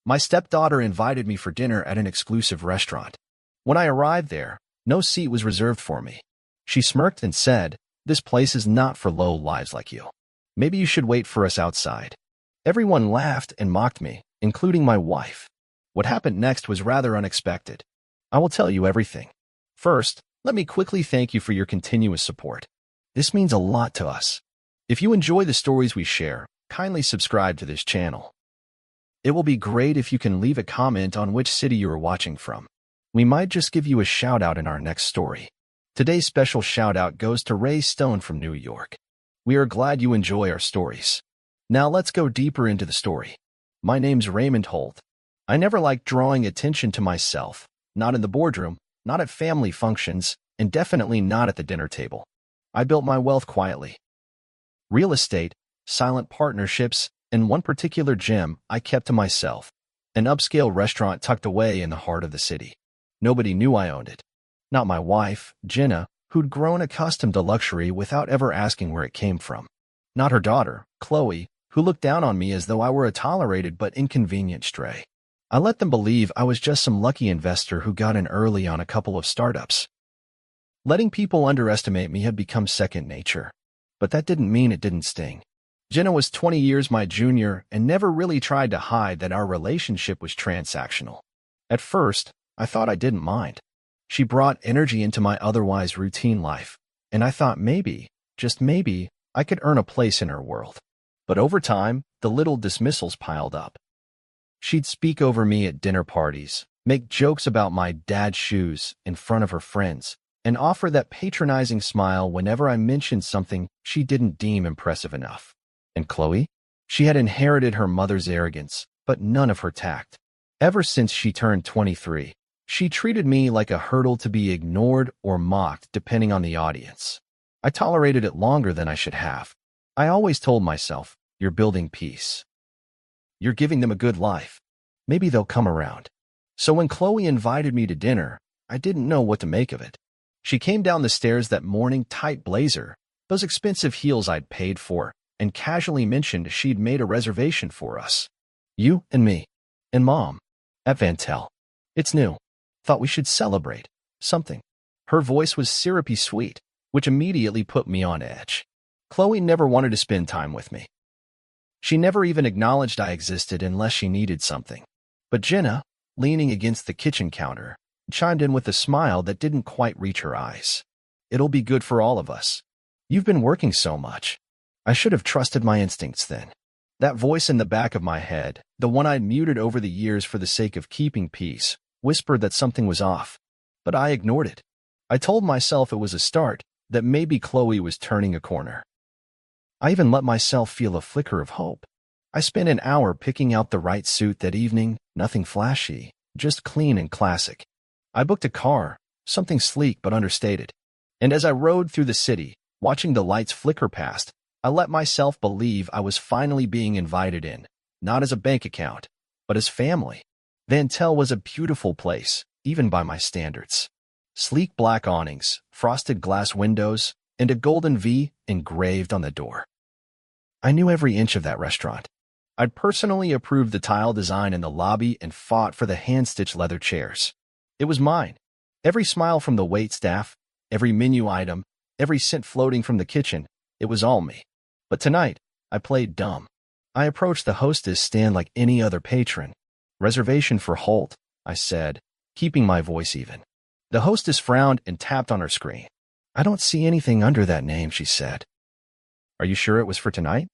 My stepdaughter invited me for dinner at an exclusive restaurant. When I arrived there, no seat was reserved for me. She smirked and said, "This place is not for low lives like you. Maybe you should wait for us outside." Everyone laughed and mocked me, including my wife. What happened next was rather unexpected. I will tell you everything. First, let me quickly thank you for your continuous support. This means a lot to us. If you enjoy the stories we share, kindly subscribe to this channel. It will be great if you can leave a comment on which city you are watching from. We might just give you a shout-out in our next story. Today's special shout-out goes to Ray Stone from New York. We are glad you enjoy our stories. Now let's go deeper into the story. My name's Raymond Holt. I never liked drawing attention to myself, not in the boardroom, not at family functions, and definitely not at the dinner table. I built my wealth quietly. Real estate, silent partnerships, and one particular gem I kept to myself, an upscale restaurant tucked away in the heart of the city. Nobody knew I owned it. Not my wife, Jenna, who'd grown accustomed to luxury without ever asking where it came from. Not her daughter, Chloe, who looked down on me as though I were a tolerated but inconvenient stray. I let them believe I was just some lucky investor who got in early on a couple of startups. Letting people underestimate me had become second nature. But that didn't mean it didn't sting. Jenna was 20 years my junior and never really tried to hide that our relationship was transactional. At first, I thought I didn't mind. She brought energy into my otherwise routine life, and I thought maybe, just maybe, I could earn a place in her world. But over time, the little dismissals piled up. She'd speak over me at dinner parties, make jokes about my dad's shoes in front of her friends, and offer that patronizing smile whenever I mentioned something she didn't deem impressive enough. And Chloe? She had inherited her mother's arrogance, but none of her tact. Ever since she turned 23, she treated me like a hurdle to be ignored or mocked depending on the audience. I tolerated it longer than I should have. I always told myself, "You're building peace. You're giving them a good life. Maybe they'll come around." So when Chloe invited me to dinner, I didn't know what to make of it. She came down the stairs that morning, tight blazer, those expensive heels I'd paid for, and casually mentioned she'd made a reservation for us. "You and me. And Mom. At Vantel. It's new. Thought we should celebrate. Something." Her voice was syrupy sweet, which immediately put me on edge. Chloe never wanted to spend time with me. She never even acknowledged I existed unless she needed something. But Jenna, leaning against the kitchen counter, chimed in with a smile that didn't quite reach her eyes. "It'll be good for all of us. You've been working so much." I should have trusted my instincts then. That voice in the back of my head, the one I'd muted over the years for the sake of keeping peace, whispered that something was off. But I ignored it. I told myself it was a start, that maybe Chloe was turning a corner. I even let myself feel a flicker of hope. I spent an hour picking out the right suit that evening, nothing flashy, just clean and classic. I booked a car, something sleek but understated. And as I rode through the city, watching the lights flicker past, I let myself believe I was finally being invited in, not as a bank account, but as family. Vantel was a beautiful place, even by my standards. Sleek black awnings, frosted glass windows, and a golden V engraved on the door. I knew every inch of that restaurant. I'd personally approved the tile design in the lobby and fought for the hand-stitched leather chairs. It was mine. Every smile from the wait staff, every menu item, every scent floating from the kitchen, it was all me. But tonight, I played dumb. I approached the hostess stand like any other patron. "Reservation for Holt," I said, keeping my voice even. The hostess frowned and tapped on her screen. "I don't see anything under that name," she said. "Are you sure it was for tonight?"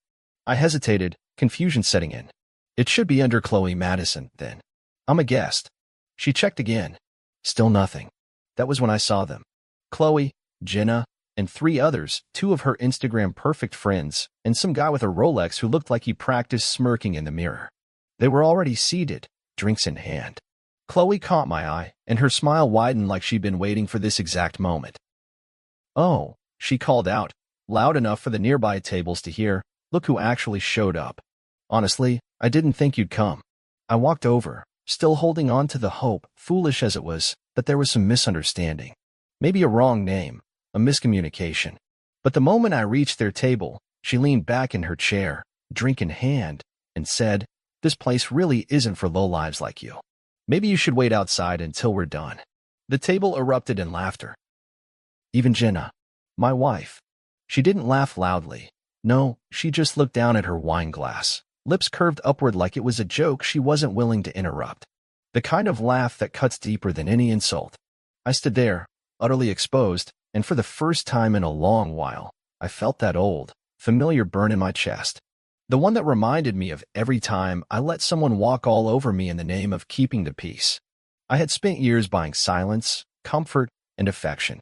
I hesitated, confusion setting in. "It should be under Chloe Madison, then. I'm a guest." She checked again. Still nothing. That was when I saw them. Chloe, Jenna, and 3 others, 2 of her Instagram perfect friends, and some guy with a Rolex who looked like he practiced smirking in the mirror. They were already seated, drinks in hand. Chloe caught my eye, and her smile widened like she'd been waiting for this exact moment. "Oh," she called out, loud enough for the nearby tables to hear, "Look who actually showed up. Honestly, I didn't think you'd come." I walked over, still holding on to the hope, foolish as it was, that there was some misunderstanding. Maybe a wrong name, a miscommunication. But the moment I reached their table, she leaned back in her chair, drink in hand, and said, This place really isn't for lowlives like you. Maybe you should wait outside until we're done." The table erupted in laughter. Even Jenna, my wife, she didn't laugh loudly. No, she just looked down at her wine glass, lips curved upward like it was a joke she wasn't willing to interrupt. The kind of laugh that cuts deeper than any insult. I stood there, utterly exposed, and for the first time in a long while, I felt that old, familiar burn in my chest. The one that reminded me of every time I let someone walk all over me in the name of keeping the peace. I had spent years buying silence, comfort, and affection.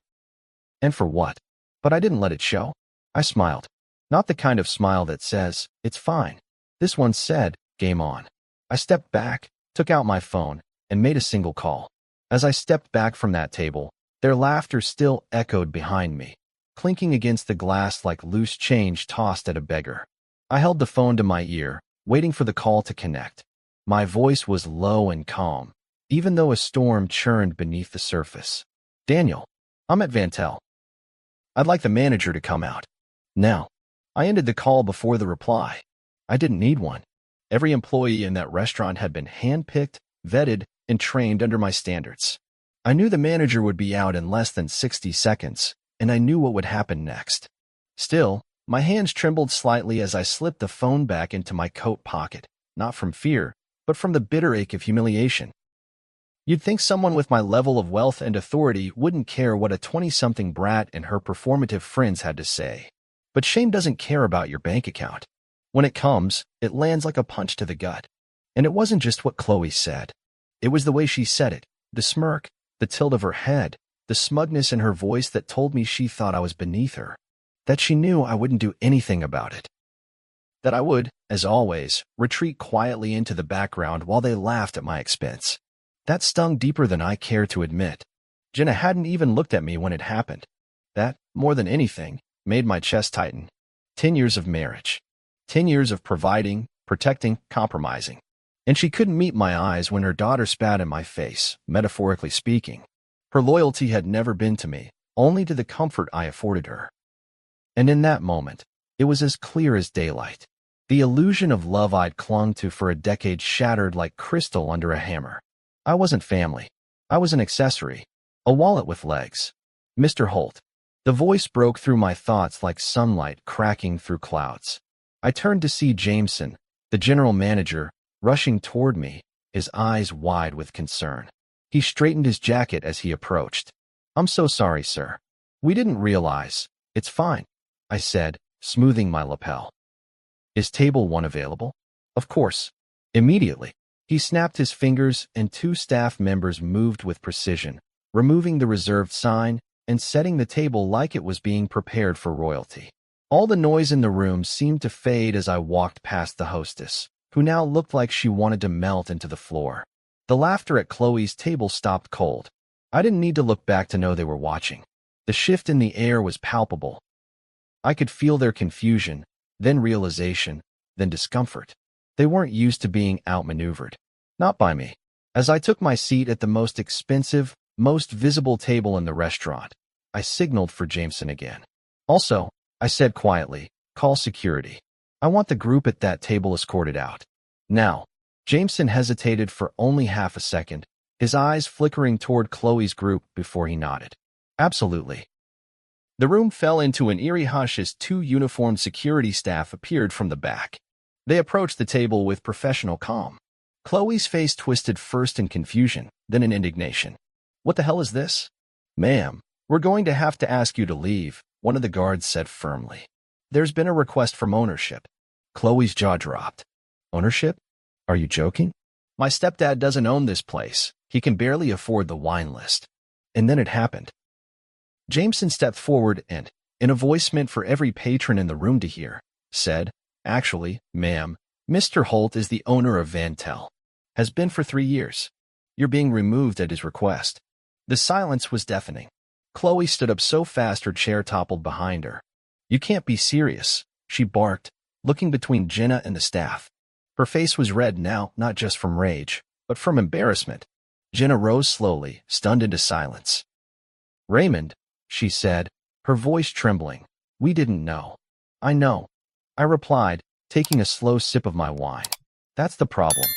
And for what? But I didn't let it show. I smiled. Not the kind of smile that says, "It's fine." This one said, "Game on." I stepped back, took out my phone, and made a single call. As I stepped back from that table, their laughter still echoed behind me, clinking against the glass like loose change tossed at a beggar. I held the phone to my ear, waiting for the call to connect. My voice was low and calm, even though a storm churned beneath the surface. "Daniel, I'm at Vantel. I'd like the manager to come out now." I ended the call before the reply. I didn't need one. Every employee in that restaurant had been handpicked, vetted, and trained under my standards. I knew the manager would be out in less than 60 seconds, and I knew what would happen next. Still, my hands trembled slightly as I slipped the phone back into my coat pocket, not from fear, but from the bitter ache of humiliation. You'd think someone with my level of wealth and authority wouldn't care what a 20-something brat and her performative friends had to say. But shame doesn't care about your bank account. When it comes, it lands like a punch to the gut. And it wasn't just what Chloe said. It was the way she said it, the smirk, the tilt of her head, the smugness in her voice that told me she thought I was beneath her, that she knew I wouldn't do anything about it, that I would, as always, retreat quietly into the background while they laughed at my expense. That stung deeper than I cared to admit. Jenna hadn't even looked at me when it happened. That, more than anything, made my chest tighten. 10 years of marriage. 10 years of providing, protecting, compromising. And she couldn't meet my eyes when her daughter spat in my face, metaphorically speaking. Her loyalty had never been to me, only to the comfort I afforded her. And in that moment, it was as clear as daylight. The illusion of love I'd clung to for a decade shattered like crystal under a hammer. I wasn't family. I was an accessory, a wallet with legs. "Mr. Holt." The voice broke through my thoughts like sunlight cracking through clouds. I turned to see Jameson, the general manager, rushing toward me, his eyes wide with concern. He straightened his jacket as he approached. "I'm so sorry, sir. We didn't realize." "It's fine," I said, smoothing my lapel. "Is table 1 available?" "Of course." Immediately, he snapped his fingers and 2 staff members moved with precision, removing the reserved sign and setting the table like it was being prepared for royalty. All the noise in the room seemed to fade as I walked past the hostess, who now looked like she wanted to melt into the floor. The laughter at Chloe's table stopped cold. I didn't need to look back to know they were watching. The shift in the air was palpable. I could feel their confusion, then realization, then discomfort. They weren't used to being outmaneuvered. Not by me. As I took my seat at the most expensive, most visible table in the restaurant, I signaled for Jameson again. "Also," I said quietly, "call security. I want the group at that table escorted out." Now, Jameson hesitated for only half a second, his eyes flickering toward Chloe's group before he nodded. "Absolutely." The room fell into an eerie hush as 2 uniformed security staff appeared from the back. They approached the table with professional calm. Chloe's face twisted first in confusion, then in indignation. "What the hell is this?" "Ma'am, we're going to have to ask you to leave," one of the guards said firmly. "There's been a request from ownership." Chloe's jaw dropped. "Ownership? Are you joking? My stepdad doesn't own this place. He can barely afford the wine list." And then it happened. Jameson stepped forward and, in a voice meant for every patron in the room to hear, said, "Actually, ma'am, Mr. Holt is the owner of Vantel. Has been for 3 years. You're being removed at his request." The silence was deafening. Chloe stood up so fast her chair toppled behind her. "You can't be serious," she barked, looking between Jenna and the staff. Her face was red now, not just from rage, but from embarrassment. Jenna rose slowly, stunned into silence. "Raymond," she said, her voice trembling, "we didn't know." "I know," I replied, taking a slow sip of my wine. That's the problem.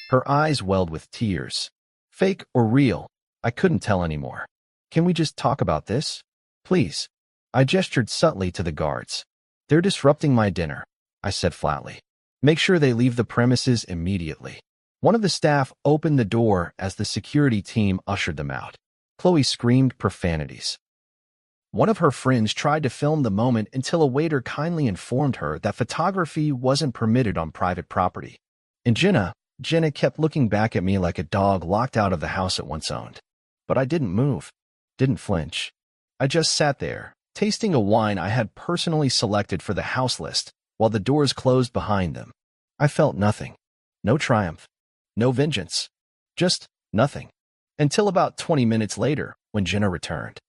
Her eyes welled with tears. Fake or real, I couldn't tell anymore. Can we just talk about this? Please. I gestured subtly to the guards. They're disrupting my dinner, I said flatly. Make sure they leave the premises immediately. One of the staff opened the door as the security team ushered them out. Chloe screamed profanities. One of her friends tried to film the moment until a waiter kindly informed her that photography wasn't permitted on private property. And Jenna kept looking back at me like a dog locked out of the house it once owned. But I didn't move, didn't flinch. I just sat there, tasting a wine I had personally selected for the house list, while the doors closed behind them. I felt nothing. No triumph. No vengeance. Just nothing. Until about 20 minutes later, when Jenna returned.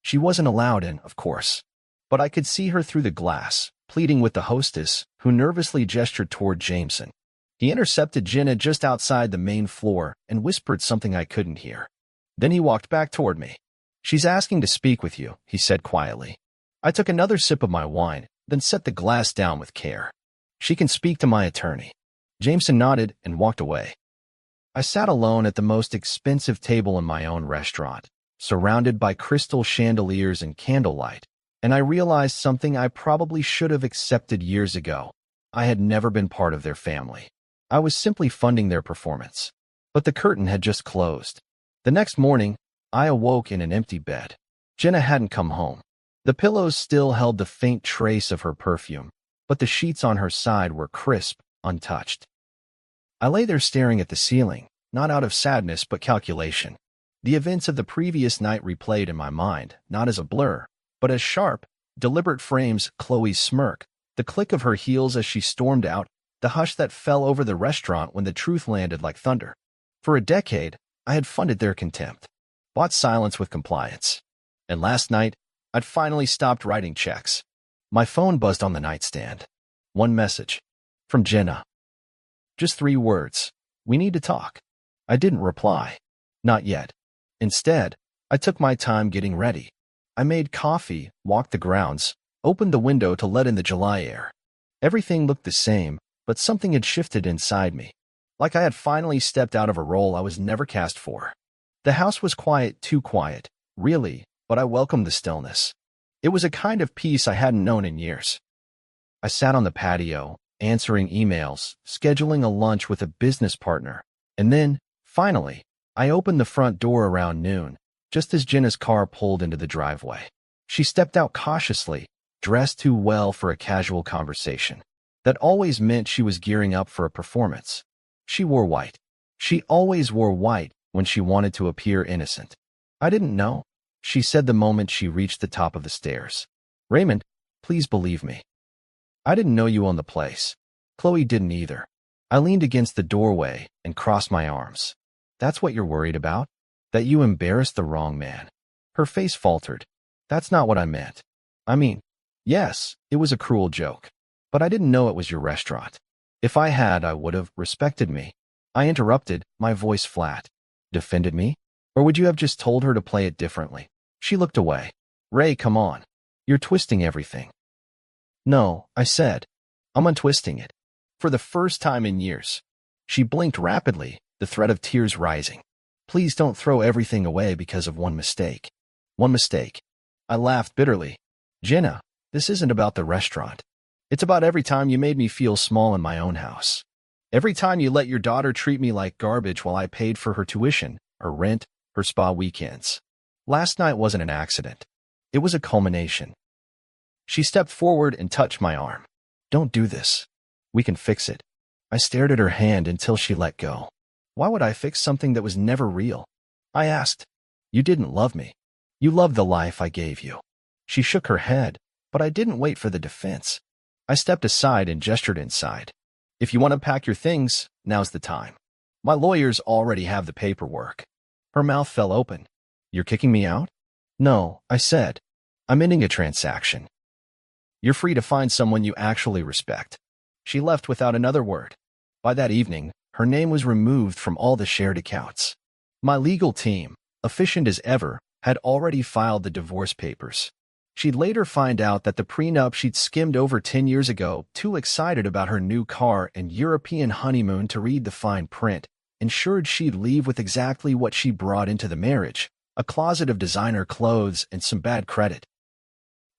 She wasn't allowed in, of course, but I could see her through the glass, pleading with the hostess, who nervously gestured toward Jameson. He intercepted Jenna just outside the main floor and whispered something I couldn't hear. Then he walked back toward me. She's asking to speak with you, he said quietly. I took another sip of my wine, then set the glass down with care. She can speak to my attorney. Jameson nodded and walked away. I sat alone at the most expensive table in my own restaurant, surrounded by crystal chandeliers and candlelight, and I realized something I probably should have accepted years ago. I had never been part of their family. I was simply funding their performance. But the curtain had just closed. The next morning, I awoke in an empty bed. Jenna hadn't come home. The pillows still held the faint trace of her perfume, but the sheets on her side were crisp, untouched. I lay there staring at the ceiling, not out of sadness but calculation. The events of the previous night replayed in my mind, not as a blur, but as sharp, deliberate frames. Chloe's smirk, the click of her heels as she stormed out, the hush that fell over the restaurant when the truth landed like thunder. For a decade, I had funded their contempt, bought silence with compliance. And last night, I'd finally stopped writing checks. My phone buzzed on the nightstand. One message. From Jenna. Just 3 words. We need to talk. I didn't reply. Not yet. Instead, I took my time getting ready. I made coffee, walked the grounds, opened the window to let in the July air. Everything looked the same, but something had shifted inside me. Like I had finally stepped out of a role I was never cast for. The house was quiet, too quiet, really, but I welcomed the stillness. It was a kind of peace I hadn't known in years. I sat on the patio, answering emails, scheduling a lunch with a business partner, and then, finally, I opened the front door around noon, just as Jenna's car pulled into the driveway. She stepped out cautiously, dressed too well for a casual conversation. That always meant she was gearing up for a performance. She wore white. She always wore white when she wanted to appear innocent. I didn't know, she said the moment she reached the top of the stairs. Raymond, please believe me. I didn't know you owned the place. Chloe didn't either. I leaned against the doorway and crossed my arms. That's what you're worried about? That you embarrassed the wrong man. Her face faltered. That's not what I meant. I mean, yes, it was a cruel joke. But I didn't know it was your restaurant. If I had, I would have respected me. I interrupted, my voice flat. Defended me? Or would you have just told her to play it differently? She looked away. Ray, come on. You're twisting everything. No, I said. I'm untwisting it. For the first time in years. She blinked rapidly, the threat of tears rising. Please don't throw everything away because of one mistake. One mistake. I laughed bitterly. Jenna, this isn't about the restaurant. It's about every time you made me feel small in my own house. Every time you let your daughter treat me like garbage while I paid for her tuition, her rent, her spa weekends. Last night wasn't an accident. It was a culmination. She stepped forward and touched my arm. Don't do this. We can fix it. I stared at her hand until she let go. Why would I fix something that was never real? I asked. You didn't love me. You loved the life I gave you. She shook her head, but I didn't wait for the defense. I stepped aside and gestured inside. If you want to pack your things, now's the time. My lawyers already have the paperwork. Her mouth fell open. You're kicking me out? No, I said. I'm ending a transaction. You're free to find someone you actually respect. She left without another word. By that evening, her name was removed from all the shared accounts. My legal team, efficient as ever, had already filed the divorce papers. She'd later find out that the prenup she'd skimmed over 10 years ago, too excited about her new car and European honeymoon to read the fine print, ensured she'd leave with exactly what she brought into the marriage, a closet of designer clothes and some bad credit.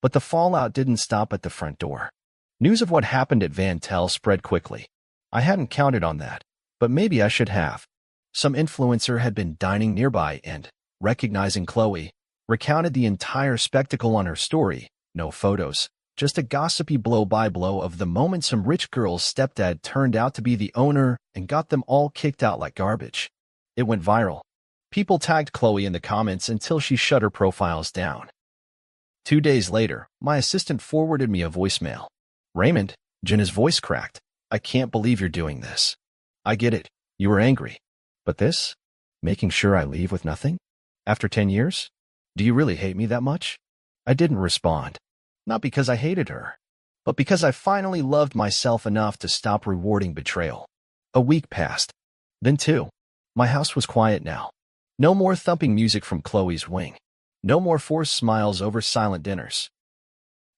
But the fallout didn't stop at the front door. News of what happened at Van Tel spread quickly. I hadn't counted on that, but maybe I should have. Some influencer had been dining nearby and, recognizing Chloe, recounted the entire spectacle on her story. No photos, just a gossipy blow-by-blow of the moment some rich girl's stepdad turned out to be the owner and got them all kicked out like garbage. It went viral. People tagged Chloe in the comments until she shut her profiles down. 2 days later, my assistant forwarded me a voicemail. "Raymond," Jenna's voice cracked. "I can't believe you're doing this. I get it. You were angry. But this? Making sure I leave with nothing? After 10 years? Do you really hate me that much?" I didn't respond. Not because I hated her, but because I finally loved myself enough to stop rewarding betrayal. A week passed. Then 2. My house was quiet now. No more thumping music from Chloe's wing. No more forced smiles over silent dinners.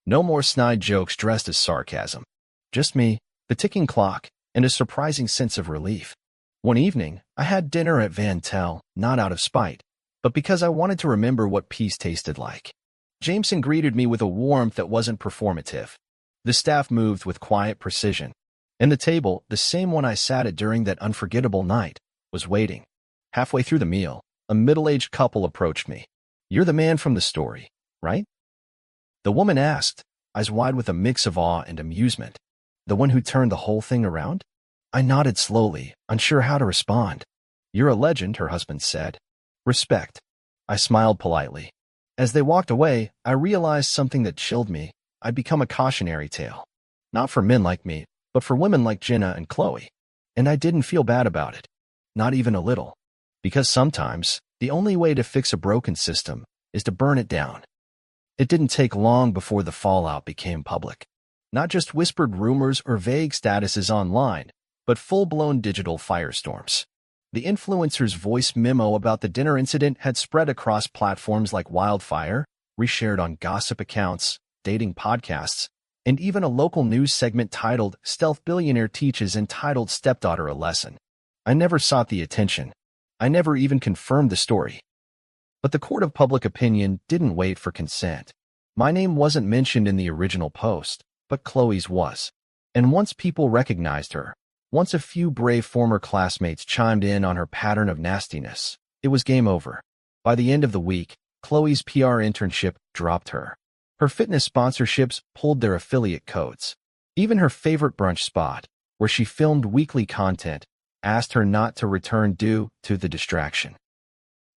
No more snide jokes dressed as sarcasm. Just me, the ticking clock, and a surprising sense of relief. One evening, I had dinner at Van Tel, not out of spite, but because I wanted to remember what peace tasted like. Jameson greeted me with a warmth that wasn't performative. The staff moved with quiet precision, and the table, the same one I sat at during that unforgettable night, was waiting. Halfway through the meal, a middle-aged couple approached me. "You're the man from the story, right?" The woman asked, eyes wide with a mix of awe and amusement. "The one who turned the whole thing around?" I nodded slowly, unsure how to respond. "You're a legend," her husband said. "Respect." I smiled politely. As they walked away, I realized something that chilled me. I'd become a cautionary tale. Not for men like me, but for women like Jenna and Chloe. And I didn't feel bad about it. Not even a little. Because sometimes, the only way to fix a broken system is to burn it down. It didn't take long before the fallout became public. Not just whispered rumors or vague statuses online, but full-blown digital firestorms. The influencer's voice memo about the dinner incident had spread across platforms like wildfire, reshared on gossip accounts, dating podcasts, and even a local news segment titled "Stealth Billionaire Teaches" entitled "Stepdaughter a Lesson." I never sought the attention. I never even confirmed the story. But the court of public opinion didn't wait for consent. My name wasn't mentioned in the original post, but Chloe's was. And once people recognized her, once a few brave former classmates chimed in on her pattern of nastiness, it was game over. By the end of the week, Chloe's PR internship dropped her. Her fitness sponsorships pulled their affiliate codes. Even her favorite brunch spot, where she filmed weekly content, asked her not to return due to the distraction.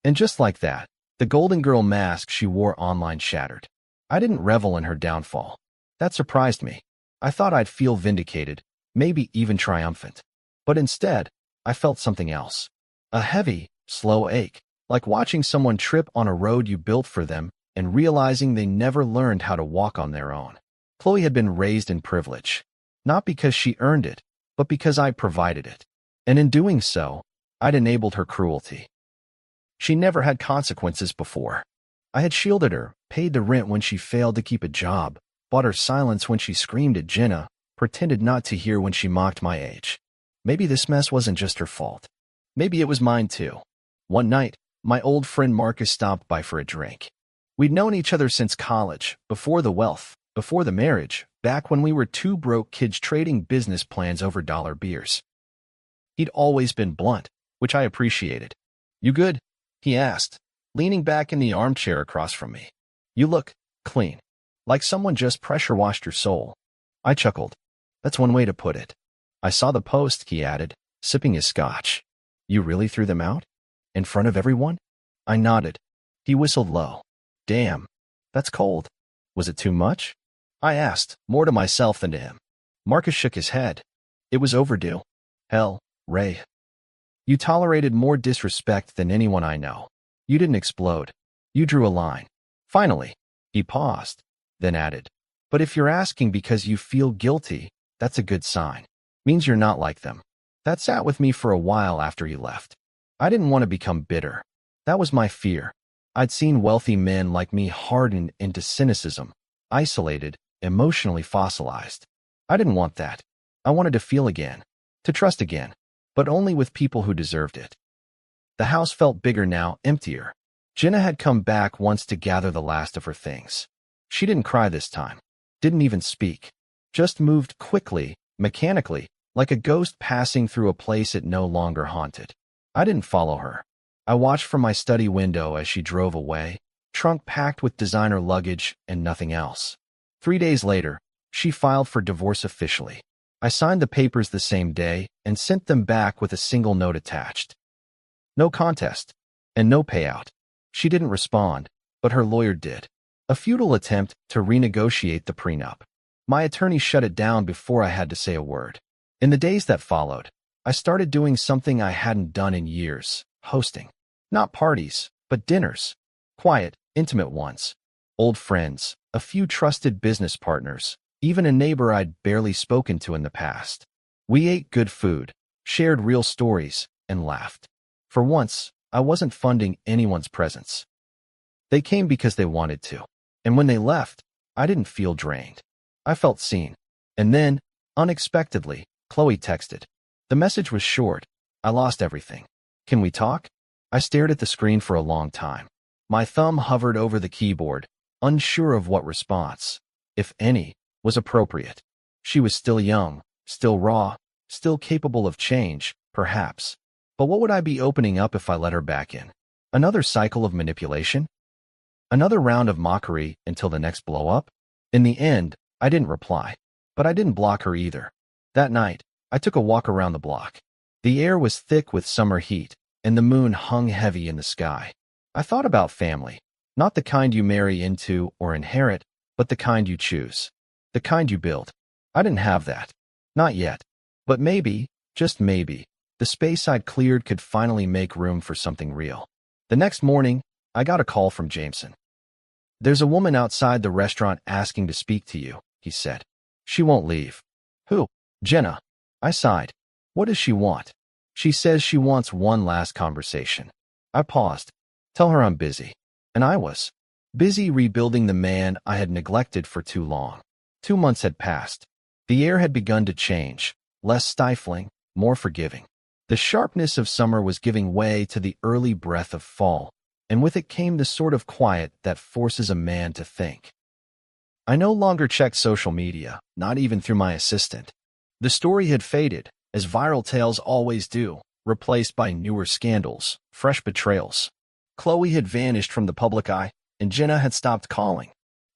And just like that, the Golden Girl mask she wore online shattered. I didn't revel in her downfall. That surprised me. I thought I'd feel vindicated, maybe even triumphant. But instead, I felt something else. A heavy, slow ache, like watching someone trip on a road you built for them and realizing they never learned how to walk on their own. Chloe had been raised in privilege, not because she earned it, but because I provided it. And in doing so, I'd enabled her cruelty. She never had consequences before. I had shielded her, paid the rent when she failed to keep a job, bought her silence when she screamed at Jenna, pretended not to hear when she mocked my age. Maybe this mess wasn't just her fault. Maybe it was mine too. One night, my old friend Marcus stopped by for a drink. We'd known each other since college, before the wealth, before the marriage, back when we were two broke kids trading business plans over dollar beers. He'd always been blunt, which I appreciated. "You good?" he asked, leaning back in the armchair across from me. "You look clean, like someone just pressure-washed your soul." I chuckled. "That's one way to put it." "I saw the post," he added, sipping his scotch. "You really threw them out? In front of everyone?" I nodded. He whistled low. "Damn, that's cold. Was it too much?" I asked, more to myself than to him. Marcus shook his head. "It was overdue. Hell, Ray. You tolerated more disrespect than anyone I know. You didn't explode. You drew a line." Finally, he paused, then added, "But if you're asking because you feel guilty, that's a good sign. Means you're not like them." That sat with me for a while after he left. I didn't want to become bitter. That was my fear. I'd seen wealthy men like me hardened into cynicism, isolated, emotionally fossilized. I didn't want that. I wanted to feel again, to trust again, but only with people who deserved it. The house felt bigger now, emptier. Jenna had come back once to gather the last of her things. She didn't cry this time, didn't even speak, just moved quickly, mechanically, like a ghost passing through a place it no longer haunted. I didn't follow her. I watched from my study window as she drove away, trunk packed with designer luggage and nothing else. 3 days later, she filed for divorce officially. I signed the papers the same day and sent them back with a single note attached. No contest, and no payout. She didn't respond, but her lawyer did. A futile attempt to renegotiate the prenup. My attorney shut it down before I had to say a word. In the days that followed, I started doing something I hadn't done in years, hosting. Not parties, but dinners. Quiet, intimate ones. Old friends, a few trusted business partners, even a neighbor I'd barely spoken to in the past. We ate good food, shared real stories, and laughed. For once, I wasn't funding anyone's presence. They came because they wanted to. And when they left, I didn't feel drained. I felt seen. And then, unexpectedly, Chloe texted. The message was short. I lost everything. Can we talk? I stared at the screen for a long time. My thumb hovered over the keyboard, unsure of what response, if any, was appropriate. She was still young, still raw, still capable of change, perhaps. But what would I be opening up if I let her back in? Another cycle of manipulation? Another round of mockery until the next blow-up? In the end, I didn't reply. But I didn't block her either. That night, I took a walk around the block. The air was thick with summer heat, and the moon hung heavy in the sky. I thought about family, not the kind you marry into or inherit, but the kind you choose. The kind you build. I didn't have that. Not yet. But maybe, just maybe, the space I'd cleared could finally make room for something real. The next morning, I got a call from Jameson. There's a woman outside the restaurant asking to speak to you, he said. She won't leave. Who? Jenna. I sighed. What does she want? She says she wants one last conversation. I paused. Tell her I'm busy. And I was. Busy rebuilding the man I had neglected for too long. 2 months had passed. The air had begun to change, less stifling, more forgiving. The sharpness of summer was giving way to the early breath of fall, and with it came the sort of quiet that forces a man to think. I no longer checked social media, not even through my assistant. The story had faded, as viral tales always do, replaced by newer scandals, fresh betrayals. Chloe had vanished from the public eye, and Jenna had stopped calling.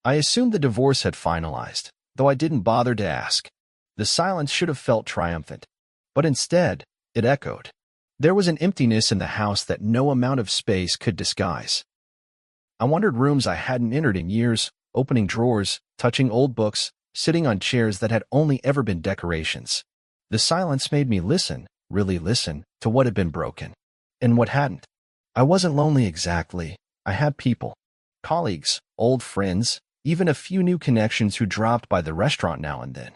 I assumed the divorce had finalized, though I didn't bother to ask. The silence should have felt triumphant, but instead, it echoed. There was an emptiness in the house that no amount of space could disguise. I wandered rooms I hadn't entered in years, opening drawers, touching old books, sitting on chairs that had only ever been decorations. The silence made me listen, really listen, to what had been broken, and what hadn't. I wasn't lonely exactly. I had people. Colleagues, old friends, even a few new connections who dropped by the restaurant now and then.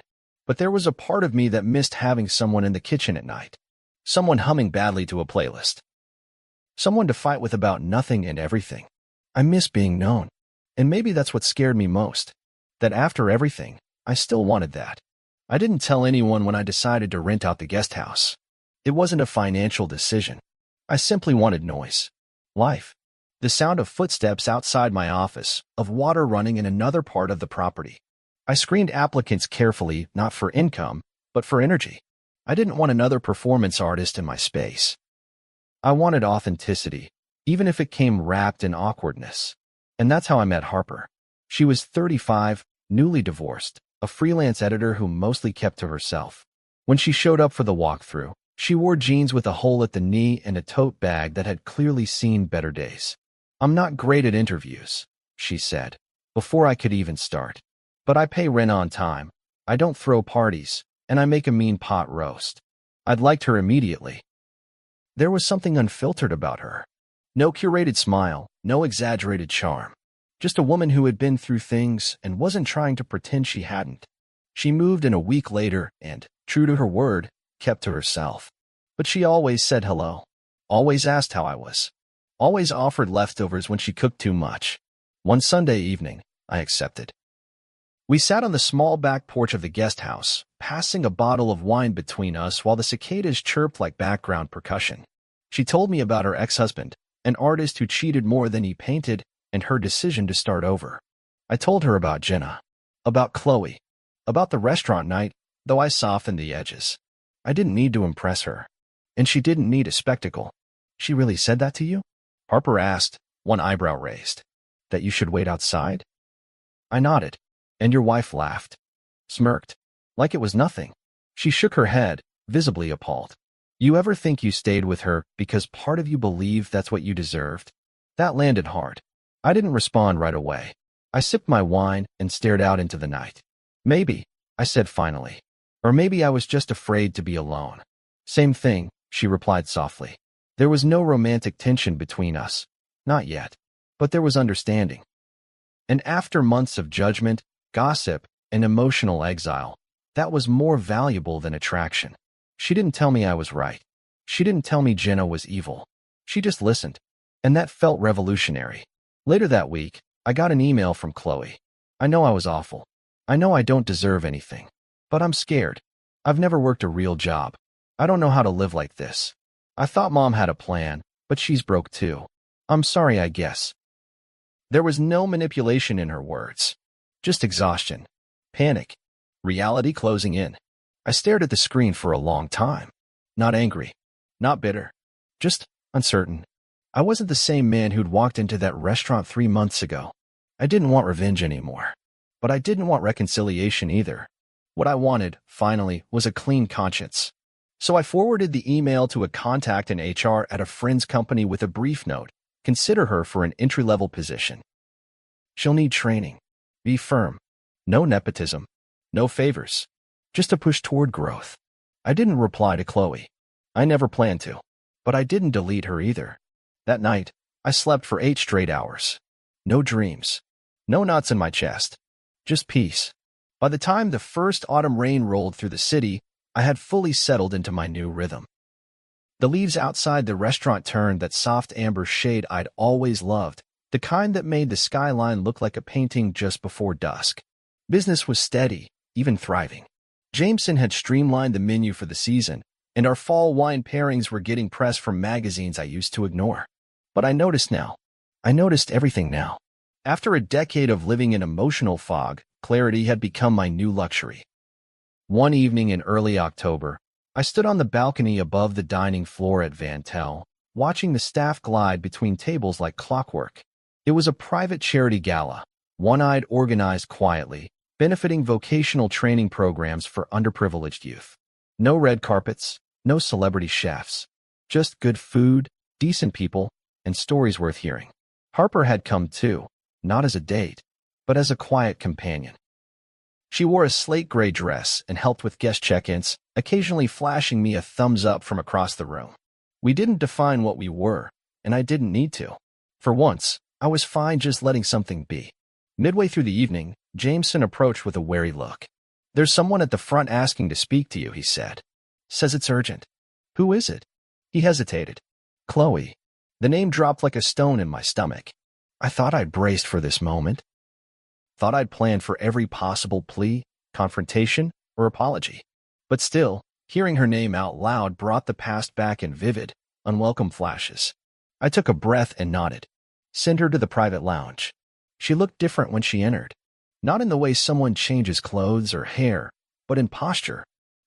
But there was a part of me that missed having someone in the kitchen at night. Someone humming badly to a playlist. Someone to fight with about nothing and everything. I miss being known. And maybe that's what scared me most. That after everything, I still wanted that. I didn't tell anyone when I decided to rent out the guest house. It wasn't a financial decision. I simply wanted noise. Life. The sound of footsteps outside my office, of water running in another part of the property. I screened applicants carefully, not for income, but for energy. I didn't want another performance artist in my space. I wanted authenticity, even if it came wrapped in awkwardness. And that's how I met Harper. She was 35, newly divorced, a freelance editor who mostly kept to herself. When she showed up for the walkthrough, she wore jeans with a hole at the knee and a tote bag that had clearly seen better days. I'm not great at interviews, she said, before I could even start. But I pay rent on time, I don't throw parties, and I make a mean pot roast. I'd liked her immediately. There was something unfiltered about her. No curated smile, no exaggerated charm. Just a woman who had been through things and wasn't trying to pretend she hadn't. She moved in a week later and, true to her word, kept to herself. But she always said hello. Always asked how I was. Always offered leftovers when she cooked too much. One Sunday evening, I accepted. We sat on the small back porch of the guest house, passing a bottle of wine between us while the cicadas chirped like background percussion. She told me about her ex-husband, an artist who cheated more than he painted, and her decision to start over. I told her about Jenna, about Chloe, about the restaurant night, though I softened the edges. I didn't need to impress her, and she didn't need a spectacle. She really said that to you? Harper asked, one eyebrow raised. That you should wait outside? I nodded, and your wife laughed, smirked, like it was nothing. She shook her head, visibly appalled. You ever think you stayed with her because part of you believed that's what you deserved? That landed hard. I didn't respond right away. I sipped my wine and stared out into the night. Maybe, I said finally. Or maybe I was just afraid to be alone. Same thing, she replied softly. There was no romantic tension between us. Not yet. But there was understanding. And after months of judgment, gossip, and emotional exile, that was more valuable than attraction. She didn't tell me I was right. She didn't tell me Jenna was evil. She just listened. And that felt revolutionary. Later that week, I got an email from Chloe. I know I was awful. I know I don't deserve anything. But I'm scared. I've never worked a real job. I don't know how to live like this. I thought Mom had a plan, but she's broke too. I'm sorry, I guess. There was no manipulation in her words. Just exhaustion. Panic. Reality closing in. I stared at the screen for a long time. Not angry. Not bitter. Just uncertain. I wasn't the same man who'd walked into that restaurant 3 months ago. I didn't want revenge anymore. But I didn't want reconciliation either. What I wanted, finally, was a clean conscience. So I forwarded the email to a contact in HR at a friend's company with a brief note. Consider her for an entry-level position. She'll need training. Be firm. No nepotism. No favors. Just a push toward growth. I didn't reply to Chloe. I never planned to. But I didn't delete her either. That night, I slept for 8 straight hours. No dreams. No knots in my chest. Just peace. By the time the first autumn rain rolled through the city, I had fully settled into my new rhythm. The leaves outside the restaurant turned that soft amber shade I'd always loved, the kind that made the skyline look like a painting just before dusk. Business was steady, even thriving. Jameson had streamlined the menu for the season, and our fall wine pairings were getting press from magazines I used to ignore. But I noticed now. I noticed everything now. After a decade of living in emotional fog, clarity had become my new luxury. One evening in early October, I stood on the balcony above the dining floor at Van Tel, watching the staff glide between tables like clockwork. It was a private charity gala, one-eyed organized quietly, benefiting vocational training programs for underprivileged youth. No red carpets, no celebrity chefs, just good food, decent people, and stories worth hearing. Harper had come too, not as a date, but as a quiet companion. She wore a slate gray dress and helped with guest check-ins, occasionally flashing me a thumbs up from across the room. We didn't define what we were, and I didn't need to. For once, I was fine just letting something be. Midway through the evening, Jameson approached with a wary look. There's someone at the front asking to speak to you, he said. Says it's urgent. Who is it? He hesitated. Chloe. The name dropped like a stone in my stomach. I thought I'd braced for this moment. Thought I'd planned for every possible plea, confrontation, or apology. But still, hearing her name out loud brought the past back in vivid, unwelcome flashes. I took a breath and nodded. Send her to the private lounge. She looked different when she entered. Not in the way someone changes clothes or hair, but in posture.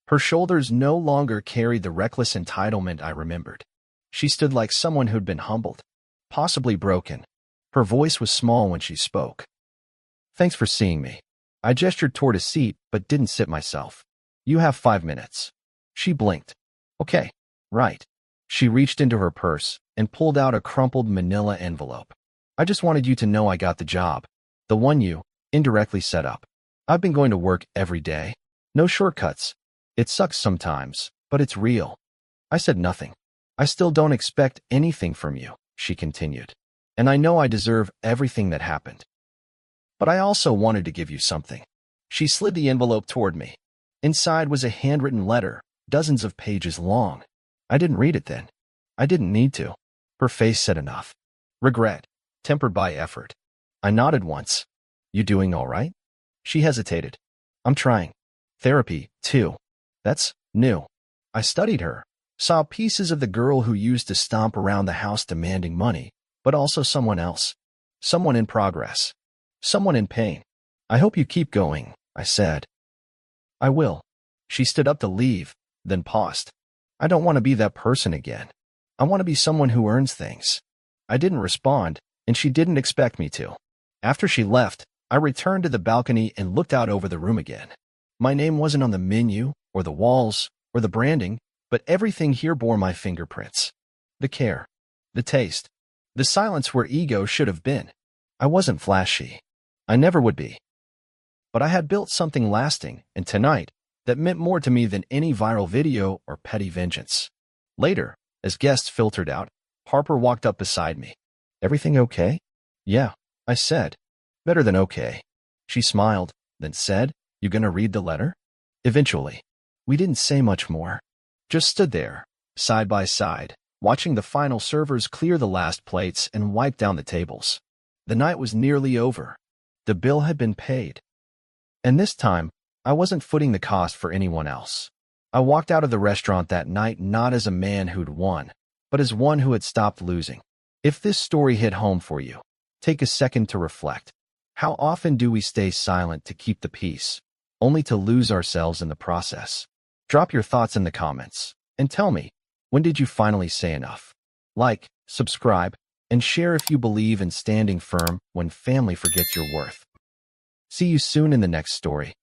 Her shoulders no longer carried the reckless entitlement I remembered. She stood like someone who'd been humbled, possibly broken. Her voice was small when she spoke. Thanks for seeing me. I gestured toward a seat, but didn't sit myself. You have 5 minutes. She blinked. Okay, right. She reached into her purse and pulled out a crumpled manila envelope. I just wanted you to know I got the job. The one you indirectly set up. I've been going to work every day. No shortcuts. It sucks sometimes, but it's real. I said nothing. I still don't expect anything from you, she continued. And I know I deserve everything that happened. But I also wanted to give you something. She slid the envelope toward me. Inside was a handwritten letter, dozens of pages long. I didn't read it then. I didn't need to. Her face said enough. Regret, tempered by effort. I nodded once. You doing all right? She hesitated. I'm trying. Therapy, too. That's new. I studied her, saw pieces of the girl who used to stomp around the house demanding money, but also someone else. Someone in progress. Someone in pain. I hope you keep going, I said. I will. She stood up to leave, then paused. I don't want to be that person again. I want to be someone who earns things. I didn't respond, and she didn't expect me to. After she left, I returned to the balcony and looked out over the room again. My name wasn't on the menu, or the walls, or the branding, but everything here bore my fingerprints. The care, the taste, the silence where ego should have been. I wasn't flashy. I never would be. But I had built something lasting, and tonight, that meant more to me than any viral video or petty vengeance. Later, as guests filtered out, Harper walked up beside me. Everything okay? Yeah, I said. Better than okay. She smiled, then said, You gonna read the letter? Eventually. We didn't say much more. Just stood there, side by side, watching the final servers clear the last plates and wipe down the tables. The night was nearly over. The bill had been paid. And this time, I wasn't footing the cost for anyone else. I walked out of the restaurant that night not as a man who'd won, but as one who had stopped losing. If this story hit home for you, take a second to reflect. How often do we stay silent to keep the peace, only to lose ourselves in the process? Drop your thoughts in the comments, and tell me, when did you finally say enough? Like, subscribe, and share if you believe in standing firm when family forgets your worth. See you soon in the next story.